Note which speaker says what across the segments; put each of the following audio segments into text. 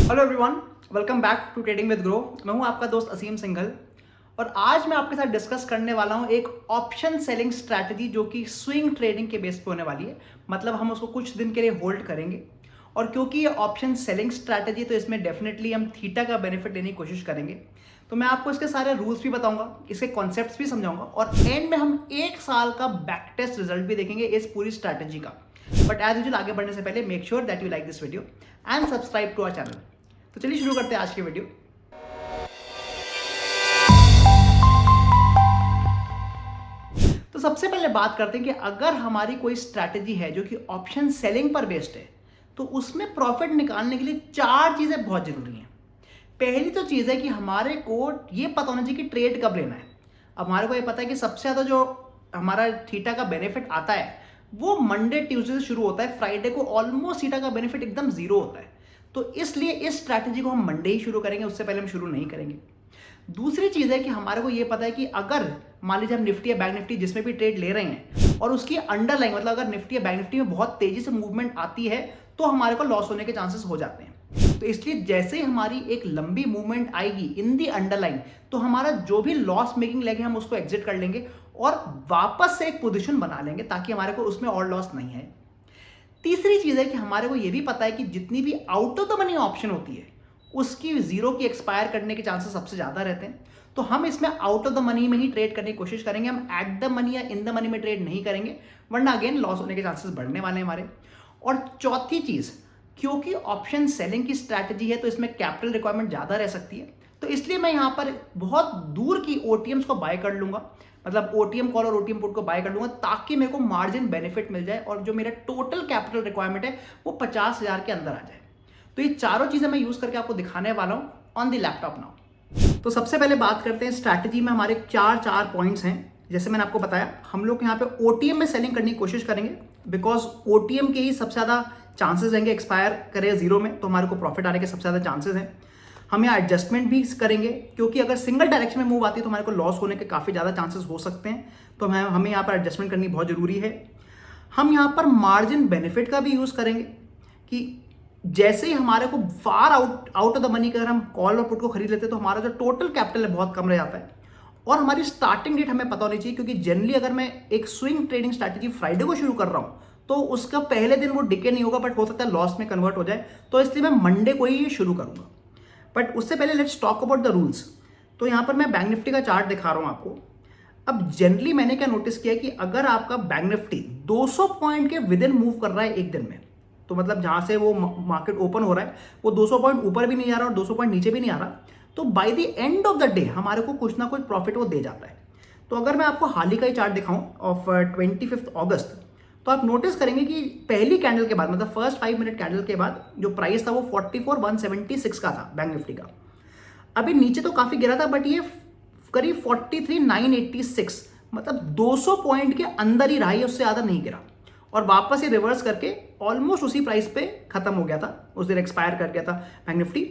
Speaker 1: Hello everyone, welcome back to trading with Groww. मैं हूं आपका दोस्त असीम सिंघल और आज मैं आपके साथ डिस्कस करने वाला हूं एक ऑप्शन सेलिंग स्ट्रैटेजी जो कि स्विंग ट्रेडिंग के बेस पे होने वाली है। मतलब हम उसको कुछ दिन के लिए होल्ड करेंगे और क्योंकि ये ऑप्शन सेलिंग स्ट्रैटेजी तो इसमें डेफिनेटली हम थीटा का बेनिफिट लेने की कोशिश करेंगे। तो मैं आपको इसके सारे रूल्स भी बताऊंगा, इसके कॉन्सेप्ट्स भी समझाऊंगा और एंड में हम 1 साल का बैक टेस्ट रिजल्ट भी देखेंगे इस पूरी स्ट्रैटेजी का। बट एज यूजुअल आगे बढ़ने से पहले make sure that you like this video and subscribe to our channel. तो चलिए शुरू करते हैं आज की वीडियो। तो सबसे पहले बात करते हैं कि अगर हमारी कोई स्ट्रैटेजी है जो कि ऑप्शन सेलिंग पर बेस्ड है तो उसमें प्रॉफिट निकालने के लिए 4 चीजें बहुत जरूरी हैं। पहली तो चीज है कि हमारे को ये पता होना चाहिए कि ट्रेड कब लेना है। अब हमारे को ये पता है कि सबसे ज्यादा जो हमारा थीटा का बेनिफिट आता है वो मंडे ट्यूसडे से शुरू होता है, फ्राइडे को ऑलमोस्ट थीटा का बेनिफिट एकदम जीरो होता है। तो इसलिए इस स्ट्रैटेजी को हम मंडे ही शुरू करेंगे, उससे पहले हम शुरू नहीं करेंगे। दूसरी चीज है कि हमारे को यह पता है कि अगर मान लीजिए हम निफ्टी या बैंक निफ्टी जिसमें भी ट्रेड ले रहे हैं और उसकी अंडरलाइन मतलब अगर निफ्टी या बैंक निफ्टी में बहुत तेजी से मूवमेंट आती है तो हमारे को लॉस होने के चांसेस हो जाते हैं। तो इसलिए जैसे ही हमारी एक लंबी मूवमेंट आएगी इन दी अंडरलाइन तो हमारा जो भी लॉस मेकिंग लेग है हम उसको एग्जिट कर लेंगे और वापस से एक पोजीशन बना लेंगे ताकि हमारे को उसमें और लॉस नहीं है। तीसरी चीज है कि हमारे को यह भी पता है कि जितनी भी out of the money option होती है उसकी जीरो की एक्सपायर करने के चांसेस सबसे ज्यादा रहते हैं। तो हम इसमें आउट ऑफ द मनी में ही ट्रेड करने की कोशिश करेंगे, हम एट द मनी या इन द मनी में ट्रेड नहीं करेंगे वरना अगेन लॉस होने के चांसेस बढ़ने वाले हैं हमारे। और चौथी चीज, क्योंकि ऑप्शन सेलिंग की स्ट्रैटेजी है तो इसमें कैपिटल रिक्वायरमेंट ज्यादा रह सकती है, तो इसलिए मैं यहां पर बहुत दूर की ओटीएम्स को बाय कर लूंगा, मतलब ओटीएम कॉल और ओटीएम पुट को बाय कर लूंगा ताकि मेरे को मार्जिन बेनिफिट मिल जाए और जो मेरा टोटल कैपिटल रिक्वायरमेंट है वो 50,000 के अंदर आ जाए। तो ये चारों चीजें मैं यूज करके आपको दिखाने वाला हूं ऑन द लैपटॉप नाउ। तो सबसे पहले बात करते हैं स्ट्रैटेजी में हमारे चार पॉइंट्स हैं। जैसे मैंने आपको बताया हम लोग यहाँ पे ओटीएम में सेलिंग करने की कोशिश करेंगे बिकॉज ओटीएम के ही सबसे ज्यादा चांसेस रहेंगे एक्सपायर करे जीरो में, तो हमारे को प्रॉफिट आने के सबसे ज्यादा चांसेस हैं। हम यहाँ एडजस्टमेंट भी करेंगे क्योंकि अगर सिंगल डायरेक्शन में मूव आती है तो हमारे को लॉस होने के काफी ज्यादा चांसेस हो सकते हैं, तो हमें यहाँ पर एडजस्टमेंट करनी बहुत जरूरी है। हम यहाँ पर मार्जिन बेनिफिट का भी यूज करेंगे कि जैसे ही हमारे को far out of the money अगर हम कॉल और पुट को खरीद लेते हैं तो हमारा जो टोटल कैपिटल है बहुत कम रह जाता है और हमारी स्टार्टिंग डेट हमें पता होनी चाहिए क्योंकि जनरली अगर मैं एक स्विंग ट्रेडिंग स्ट्रैटेजी फ्राइडे को शुरू कर रहा हूं तो उसका पहले दिन वो डिके नहीं होगा बट हो सकता है लॉस में कन्वर्ट हो जाए, तो इसलिए मैं मंडे को ही शुरू करूंगा। बट उससे पहले let's talk about the rules. तो यहां पर मैं बैंक निफ्टी का चार्ट दिखा रहा हूं आपको। अब जनरली मैंने क्या नोटिस किया कि अगर आपका बैंक निफ्टी 200 पॉइंट के विद इन मूव कर रहा है एक दिन में, तो मतलब जहां से वो मार्केट ओपन हो रहा है वो 200 पॉइंट ऊपर भी नहीं जा रहा और 200 पॉइंट नीचे भी नहीं आ रहा, तो by the end of the day हमारे को कुछ ना कुछ प्रॉफिट वो दे जाता है। तो अगर मैं आपको हाल ही का ही चार्ट दिखाऊं ऑफ 25 अगस्त, तो आप नोटिस करेंगे कि पहली कैंडल के बाद मतलब फर्स्ट 5 मिनट कैंडल के बाद जो प्राइस था वो 44,176 का था बैंक निफ्टी का। अभी नीचे तो काफी गिरा था बट ये करीब 43,986 मतलब 200 पॉइंट के अंदर ही रहा, है उससे ज्यादा नहीं गिरा और वापस ये रिवर्स करके ऑलमोस्ट उसी प्राइस पे खत्म हो गया था, उस दिन एक्सपायर कर गया था बैंक निफ्टी।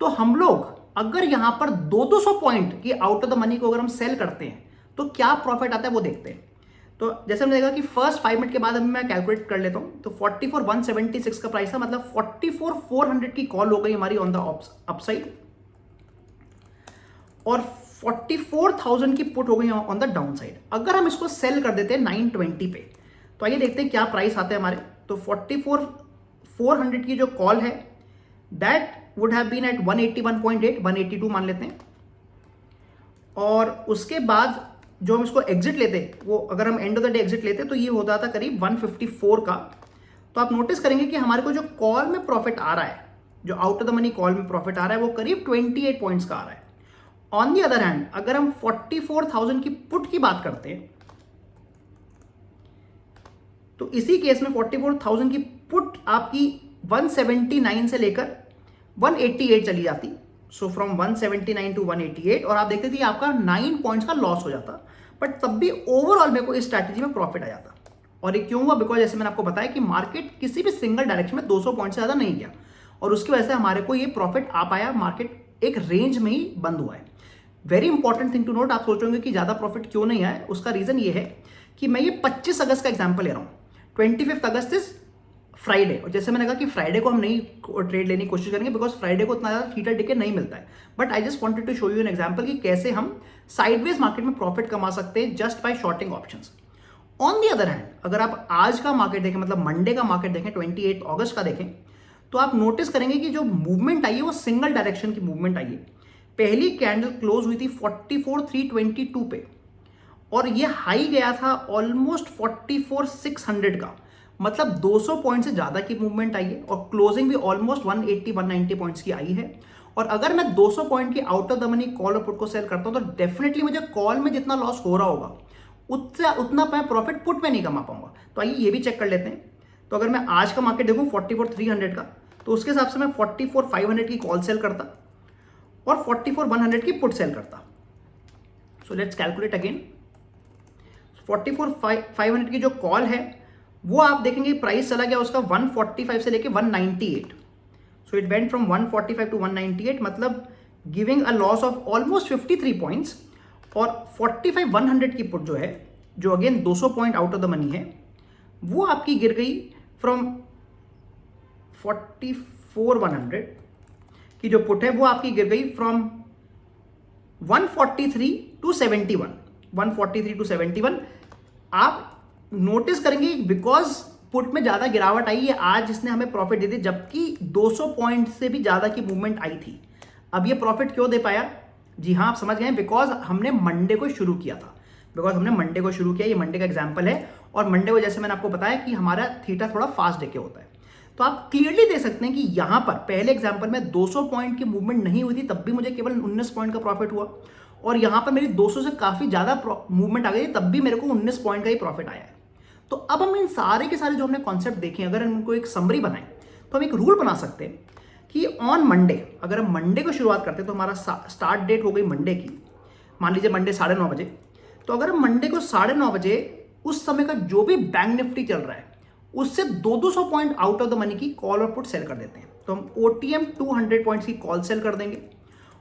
Speaker 1: तो हम लोग अगर यहां पर 200 पॉइंट की आउट ऑफ द मनी को अगर हम सेल करते हैं तो क्या प्रॉफिट आता है वो देखते हैं। तो जैसे हमने देखा कि फर्स्ट 5 मिनट के बाद अभी मैं कैलकुलेट कर लेता हूं, तो 44,176 का प्राइस था, मतलब 44,400 की कॉल हो गई हमारी ऑन द अपसाइड और 44,000 की पुट हो गई ऑन द डाउन साइड। अगर हम इसको सेल कर देते हैं 920 पे तो आइए देखते हैं क्या प्राइस आते हैं हमारे। तो 44,400 की जो कॉल है that would have been at 181.8, 182 मान लेते हैं। और उसके बाद जो हम इसको एग्जिट लेते वो अगर हम end of the day exit लेते तो ये होता था करीब 154 का। तो आप नोटिस करेंगे कि हमारे को जो कॉल में प्रॉफिट आ रहा है, जो out of the money call में प्रॉफिट आ रहा है वो करीब 28 पॉइंट्स का आ रहा है। ऑन दी अदर हैंड अगर हम 44,000 की पुट की बात करते हैं तो इसी केस में 44,000 की पुट आपकी 179 से लेकर 188 चली जाती, सो फ्रॉम 179 टू 188, और आप देखते थे आपका 9 पॉइंट्स का लॉस हो जाता, बट तब भी ओवरऑल मेरे को इस स्ट्रैटेजी में प्रॉफिट आ जाता। और ये क्यों हुआ? बिकॉज जैसे मैंने आपको बताया कि मार्केट किसी भी सिंगल डायरेक्शन में 200 पॉइंट से ज्यादा नहीं गया और उसकी वजह से हमारे को ये प्रॉफिट आ पाया, मार्केट एक रेंज में ही बंद हुआ है। Very important thing to note, आप सोचोगे कि ज्यादा प्रॉफिट क्यों नहीं आया, उसका रीजन ये है कि मैं ये 25 अगस्त का एग्जाम्पल ले रहा हूं। 25 अगस्त इज फ्राइडे, और जैसे मैंने कहा कि फ्राइडे को हम नहीं ट्रेड लेने की कोशिश करेंगे बिकॉज फ्राइडे को उतना ज़्यादा थीटा डिके नहीं मिलता है, but I just wanted to show you an example कि कैसे हम साइडवेज मार्केट में प्रॉफिट कमा सकते हैं just by shorting options. On the other hand, अगर आप आज का मार्केट देखें, मतलब मंडे का मार्केट देखें, 28 अगस्त का देखें, तो आप नोटिस करेंगे कि जो मूवमेंट आई है वो सिंगल डायरेक्शन की मूवमेंट आई है। पहली कैंडल क्लोज हुई थी 44,322 पे, और ये हाई गया था ऑलमोस्ट 44,600 का, मतलब 200 पॉइंट से ज़्यादा की मूवमेंट आई है, और क्लोजिंग भी ऑलमोस्ट 180-190 पॉइंट्स की आई है। और अगर मैं 200 पॉइंट की out of the money call और पुट को सेल करता हूं तो डेफिनेटली मुझे कॉल में जितना लॉस हो रहा होगा उतना मैं प्रॉफिट पुट में नहीं कमा पाऊंगा। तो आइए ये भी चेक कर लेते हैं। तो अगर मैं आज का मार्केट देखूं 44,300 का, तो उसके हिसाब से मैं 44,500 की कॉल सेल करता और 44,100 की पुट सेल करता। So let's calculate again. 44,500 की जो कॉल है वो आप देखेंगे प्राइस चला गया उसका 145 से लेके 198। So it went from 145 to 198, मतलब giving a loss of almost 53 points. और 45,100 की पुट जो है, जो again 200 point out of the money है, वो आपकी गिर गई फ्रॉम 44,100 की जो पुट है वो आपकी गिर गई फ्रॉम 143 टू 71, 143 टू 71। आप नोटिस करेंगे बिकॉज पुट में ज्यादा गिरावट आई है आज, इसने हमें प्रॉफिट दे दी, जबकि 200 पॉइंट से भी ज्यादा की मूवमेंट आई थी। अब ये प्रॉफिट क्यों दे पाया? जी हाँ, आप समझ गए, बिकॉज हमने मंडे को शुरू किया था, ये मंडे का एग्जाम्पल है। और मंडे को जैसे मैंने आपको बताया कि हमारा थीटा थोड़ा फास्ट डे के होता है, तो आप क्लियरली देख सकते हैं कि यहां पर पहले एग्जाम्पल में 200 पॉइंट की मूवमेंट नहीं हुई थी, तब भी मुझे केवल 19 पॉइंट का प्रॉफिट हुआ, और यहां पर मेरी 200 से काफी ज्यादा मूवमेंट आ गई, तब भी मेरे को 19 पॉइंट का ही प्रॉफिट आया है। तो अब हम इन सारे के सारे जो हमने कॉन्सेप्ट देखे, अगर इनको एक समरी बनाएं तो हम एक रूल बना सकते हैं कि ऑन मंडे, अगर हम मंडे को शुरुआत करते हैं तो हमारा स्टार्ट डेट हो गई मंडे की, मान लीजिए मंडे 9:30 बजे, तो अगर हम मंडे को 9:30 बजे उस समय का जो भी बैंक निफ्टी चल रहा है उससे 200 point out of the money की कॉल और पुट सेल कर देते हैं। तो हम OTM 200 पॉइंट्स की कॉल सेल कर देंगे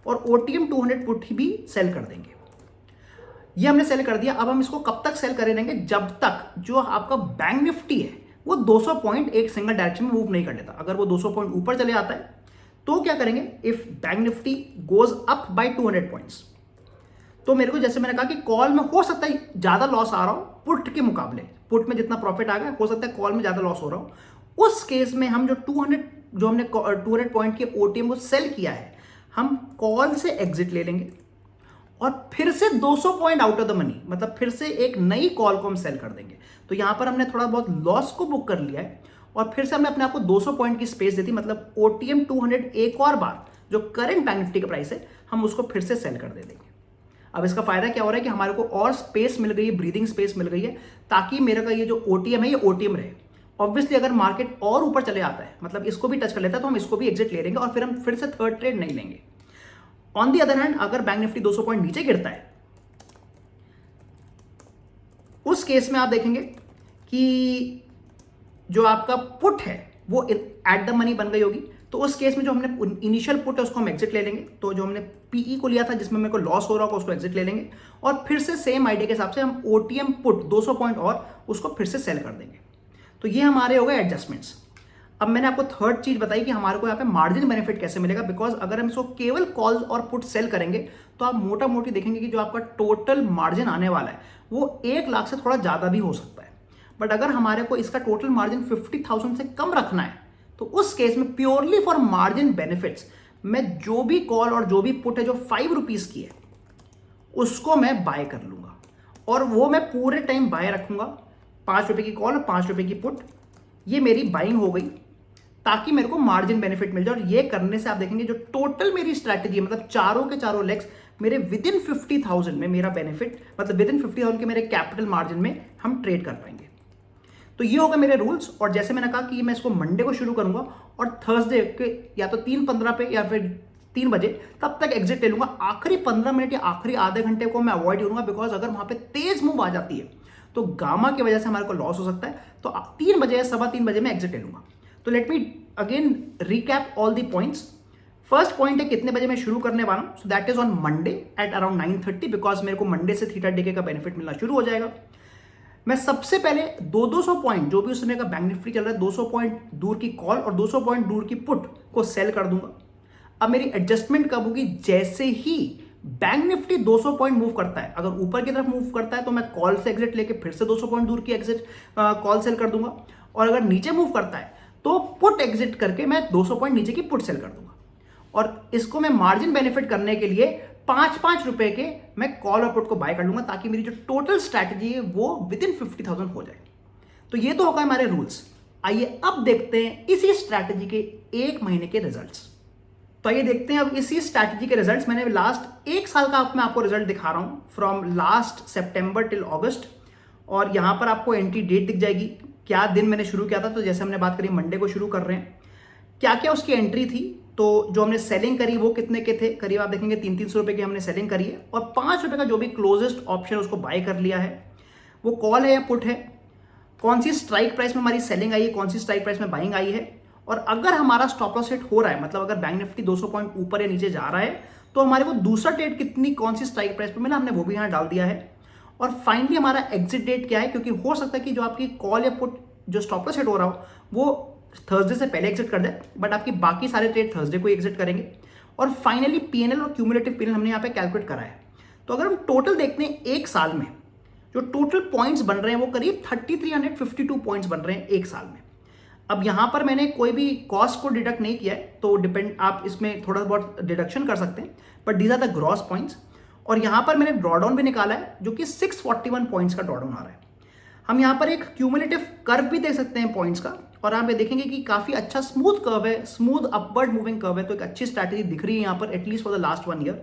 Speaker 1: और OTM 200 पुट भी सेल कर देंगे। ये हमने सेल कर दिया। अब हम इसको कब तक सेल करे रहेंगे? जब तक जो आपका बैंक निफ्टी है वो 200 पॉइंट एक सिंगल डायरेक्शन में मूव नहीं कर लेता। अगर वो 200 पॉइंट ऊपर चले आता है तो क्या करेंगे? If bank Nifty goes up by 200 points, तो मेरे को जैसे मैंने कहा कि कॉल में हो सकता है ज्यादा लॉस आ रहा हो पुट के मुकाबले, पुट में जितना प्रॉफिट आ गया हो सकता है कॉल में ज्यादा लॉस हो रहा हो। उस केस में हम जो हमने 200 पॉइंट के OTM को सेल किया है, हम कॉल से एग्जिट ले लेंगे और फिर से 200 point out of the money, मतलब फिर से एक नई कॉल को हम सेल कर देंगे। तो यहां पर हमने थोड़ा बहुत लॉस को बुक कर लिया है और फिर से हमने अपने आप को 200 पॉइंट की स्पेस दे दी, मतलब OTM 200 एक और बार जो करंट बैंक निफ्टी का प्राइस है हम उसको फिर से सेल कर दे देंगे। अब इसका फायदा क्या हो रहा है कि हमारे को और स्पेस मिल गई है, ब्रीदिंग स्पेस मिल गई है, ताकि मेरे का ये जो OTM है ये OTM रहे। ऑब्वियसली अगर मार्केट और ऊपर चले आता है, मतलब इसको भी टच कर लेता है, तो हम इसको भी एग्जिट ले लेंगे और फिर हम फिर से थर्ड ट्रेड नहीं लेंगे। ऑन दी अदर हैंड, अगर बैंक निफ्टी 200 पॉइंट नीचे गिरता है, उस केस में आप देखेंगे कि जो आपका पुट है वो एट द मनी बन गई होगी। तो उस केस में जो हमने इनिशियल पुट है उसको हम एग्जिट ले लेंगे। तो जो हमने PE को लिया था जिसमें मेरे को लॉस हो रहा होगा उसको एग्जिट ले लेंगे और फिर से सेम आइडिया के हिसाब से हम OTM पुट 200 पॉइंट और उसको फिर से सेल कर देंगे। तो ये हमारे हो गए एडजस्टमेंट्स। अब मैंने आपको थर्ड चीज बताई कि हमारे को यहाँ पे मार्जिन बेनिफिट कैसे मिलेगा, बिकॉज अगर हम इसको केवल कॉल और पुट सेल करेंगे तो आप मोटा मोटी देखेंगे कि जो आपका टोटल मार्जिन आने वाला है वो 1 लाख से थोड़ा ज्यादा भी हो सकता है। बट अगर हमारे को इसका टोटल मार्जिन 50,000 से कम रखना है तो उस केस में प्योरली फॉर मार्जिन बेनिफिट्स मैं जो भी कॉल और जो भी पुट है जो 5 रुपीज की है उसको मैं बाय कर लूंगा और वो मैं पूरे टाइम बाय रखूंगा। 5 रुपए की कॉल और 5 रुपए की पुट, ये मेरी बाइंग हो गई ताकि मेरे को मार्जिन बेनिफिट मिल जाए। और ये करने से आप देखेंगे जो टोटल मेरी स्ट्रैटेजी है, मतलब चारों के चारों लेग्स मेरे विद इन 50,000 में मेरा बेनिफिट, मतलब विद इन 50,000 के मेरे कैपिटल मार्जिन में हम ट्रेड कर पाएंगे। तो ये होगा मेरे रूल्स। और जैसे मैंने कहा कि मैं इसको मंडे को शुरू करूंगा और थर्सडे के या तो 3:15 पे या फिर 3 बजे तब तक एग्जिट ले लूंगा। आखिरी 15 मिनट या आखिरी आधे घंटे को मैं अवॉइड करूंगा, बिकॉज अगर वहां पे तेज मूव आ जाती है तो गामा की वजह से हमारे को लॉस हो सकता है। तो 3 बजे या 3:15 बजे मैं एग्जिट ले लूंगा। तो let me again recap all the points. First point है कितने बजे मैं शुरू करने वाला हूं। So that is on Monday at around 9:30, because मेरे को मंडे से थीटा डिके का बेनिफिट मिलना शुरू हो जाएगा। मैं सबसे पहले 200 पॉइंट जो भी उस समय का बैंक निफ्टी चल रहा है 200 पॉइंट दूर की कॉल और 200 पॉइंट दूर की पुट को सेल कर दूंगा। अब मेरी एडजस्टमेंट कब होगी? जैसे ही बैंक निफ्टी 200 पॉइंट मूव करता है, अगर ऊपर की तरफ मूव करता है तो मैं कॉल से एग्जिट लेके फिर से 200 पॉइंट दूर की एग्जिट कॉल सेल कर दूंगा, और अगर नीचे मूव करता है तो पुट एग्जिट करके मैं 200 पॉइंट नीचे की पुट सेल कर दूंगा। और इसको मैं मार्जिन बेनिफिट करने के लिए 5-5 रुपए के मैं कॉल और पुट को बाय कर लूंगा, ताकि मेरी जो टोटल स्ट्रैटेजी है वो विद इन 50,000 हो जाए। तो ये तो होगा हमारे रूल्स। आइए अब देखते हैं इसी स्ट्रैटेजी के 1 महीने के रिजल्ट्स। तो आइए देखते हैं अब इसी स्ट्रैटेजी के रिजल्ट्स। मैंने लास्ट 1 साल का मैं आपको रिजल्ट दिखा रहा हूं from last September till August, और यहां पर आपको एंट्री डेट दिख जाएगी, क्या दिन मैंने शुरू किया था। तो जैसे हमने बात करी मंडे को शुरू कर रहे हैं, क्या क्या उसकी एंट्री थी। तो जो हमने सेलिंग करी वो कितने के थे, करीब आप देखेंगे 300-300 रुपए की हमने सेलिंग करी है, और 5 रुपए का जो भी क्लोजेस्ट ऑप्शन उसको बाय कर लिया है। वो कॉल है या पुट है, कौन सी स्ट्राइक प्राइस में हमारी सेलिंग आई है, कौन सी स्ट्राइक प्राइस में बाइंग आई है, और अगर हमारा स्टॉप लॉस हिट हो रहा है, मतलब अगर बैंक निफ्टी 200 पॉइंट ऊपर या नीचे जा रहा है, तो हमारे वो दूसरा ट्रेड कितनी कौन सी स्ट्राइक प्राइस पे मिला, हमने वो भी यहाँ डाल दिया है। और फाइनली हमारा एग्जिट डेट क्या है, क्योंकि हो सकता है कि जो आपकी कॉल या पुट जो स्टॉप लॉस हिट हो रहा हो वो थर्सडे से पहले एग्जिट कर जाए, बट आपकी बाकी सारे ट्रेड थर्सडे को एग्जिट करेंगे। और फाइनली पीएनएल और क्यूमुलेटिव पीएनएल हमने यहाँ पे कैलकुलेट करा है। तो अगर हम टोटल देखते हैं एक साल में जो टोटल पॉइंट्स बन रहे हैं वो करीब 3352 पॉइंट्स बन रहे हैं एक साल में। अब यहां पर मैंने कोई भी कॉस्ट को डिडक्ट नहीं किया है, तो डिपेंड आप इसमें थोड़ा बहुत डिडक्शन कर सकते हैं, but these are the gross points. और यहां पर मैंने ड्रॉडाउन भी निकाला है जो कि 641 पॉइंट्स का ड्रॉडाउन आ रहा है। हम यहां पर एक क्यूमुलेटिव कर्व भी देख सकते हैं पॉइंट्स का, और यहाँ पे देखेंगे कि काफी अच्छा स्मूथ कर्व है, स्मूथ अपवर्ड मूविंग कर्व है। तो एक अच्छी स्ट्रैटेजी दिख रही है यहाँ पर at least for the last 1 year.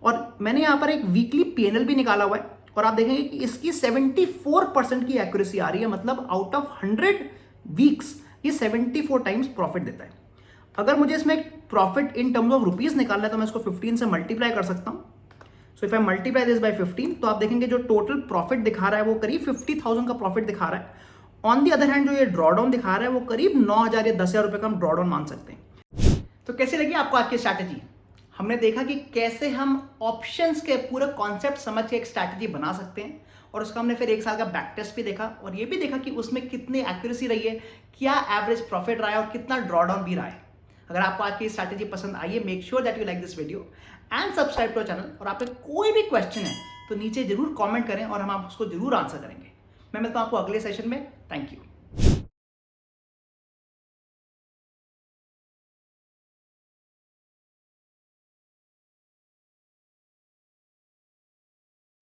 Speaker 1: और मैंने यहाँ पर एक वीकली पीएनएल भी निकाला हुआ है, और आप देखेंगे कि इसकी 74% की एक्यूरेसी आ रही है, मतलब आउट ऑफ 100 वीक्स ये 74 टाइम्स प्रॉफिट देता है। अगर मुझे इसमें profit in terms of rupees निकालना है तो मैं इसको 15 से मल्टीप्लाई कर सकता हूं। So if I multiply this by 15, तो आप देखेंगे जो टोटल प्रॉफिट दिखा रहा है वो करीब 50,000 का प्रॉफिट दिखा रहा है। ऑन दी अदर हैंड जो ये ड्रॉडाउन दिखा रहा है वो करीब 9,000 या 10,000 रुपए का हम ड्रॉडाउन मान सकते हैं। तो कैसी लगी आपको आज की स्ट्रैटेजी? हमने देखा कि कैसे हम ऑप्शंस के पूरे कॉन्सेप्ट समझ के एक स्ट्रैटेजी बना सकते हैं, और उसका हमने फिर 1 साल का बैक टेस्ट भी देखा, और ये भी देखा कि उसमें कितनी एक्यूरेसी रही है, क्या एवरेज प्रॉफिट रहा है और कितना ड्रॉडाउन भी रहा है। अगर आपको आज की स्ट्रैटेजी पसंद आई है, make sure that you like this video and subscribe to channel. और आपके कोई भी क्वेश्चन है तो नीचे जरूर कॉमेंट करें और हम उसको जरूर आंसर करेंगे। मैं मिलता हूं आपको अगले सेशन में। Thank you.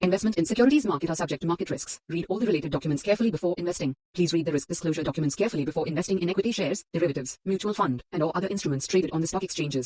Speaker 2: Investment in securities market are subject to market risks. Read all the related documents carefully before investing. Please read the risk disclosure documents carefully before investing in equity shares, derivatives, mutual fund, and or other instruments traded on the stock exchanges.